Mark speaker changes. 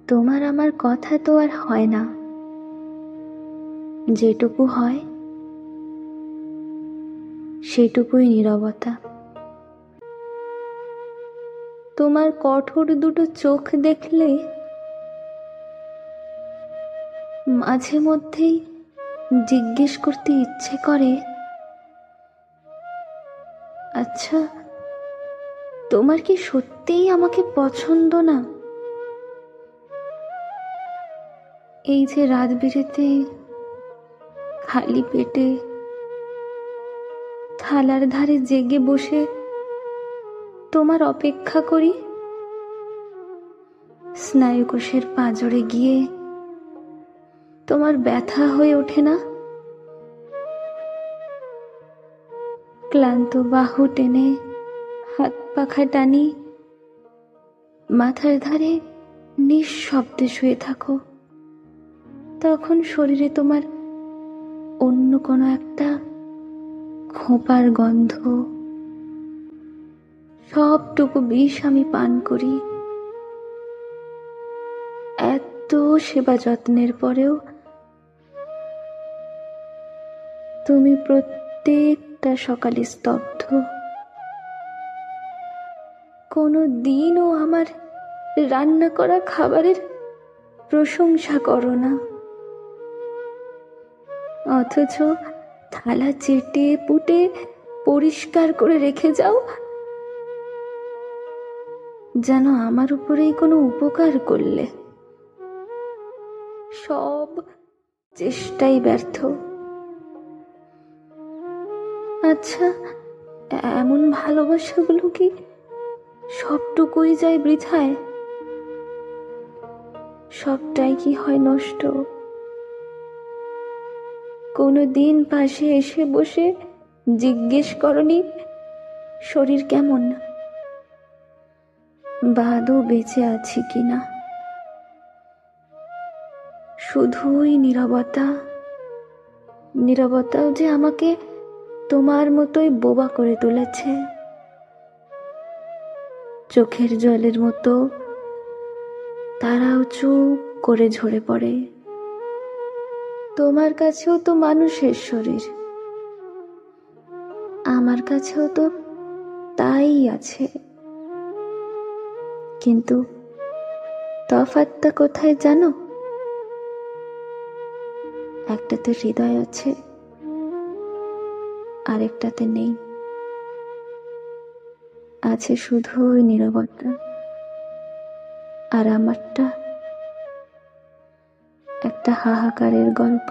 Speaker 1: তোমার আমার কথা তো আর হয় না, যেটুকু হয় সেটুকুই নীরবতা। তোমার কঠোর দুটো চোখ দেখলে মাঝে মধ্যেই জিজ্ঞেস করতে ইচ্ছে করে, আচ্ছা তোমার কি সত্যিই আমাকে পছন্দ না? এই যে রাত বিরেতে খালি পেটে থালার ধারে জেগে বসে তোমার অপেক্ষা করি, স্নায়ুকোষের পাঁজরে গিয়ে তোমার ব্যথা হয়ে ওঠে না? ক্লান্ত বাহু টেনে হাত পাখা টানি, মাথার ধারে নিঃশব্দে শুয়ে থাকো, তখন শরীরে তোমার অন্য কোনো একটা খোঁপার গন্ধ, সবটুকু বিষ আমি পান করি। এত সেবা যত্নের পরেও তুমি প্রত্যেকটা সকালে স্তব্ধ। কোনো দিনও আমার রান্না করা খাবারের প্রশংসা করো না, অথচ থালা চেটে পুটে পরিষ্কার করে রেখে যাও, যেন আমার উপরেই কোনো উপকার করলে। সব চেষ্টাই ব্যর্থ। আচ্ছা, এমন ভালোবাসাগুলো কি সবটুকুই যায় বৃথায়? সবটাই কি হয় নষ্ট? কোনো দিন পাশে এসে বসে জিজ্ঞেস করনি শরীর কেমন, বা আদৌ বেঁচে আছি কিনা? শুধুই নীরবতা। নীরবতাও যে আমাকে তোমার মতোই বোবা করে তুলেছে। চোখের জলের মতো তারাও চুপ করে ঝরে পড়ে। তোমার কাছেও তো মানুষের শরীর, আমার কাছেও তো তাই আছে, কিন্তু তফাৎটা কোথায় জানো? একটাতে হৃদয় আছে, আরেকটাতে নেই। আছে শুধুই নীরবতা, আর আমারটা একটা হাহাকারের গল্প।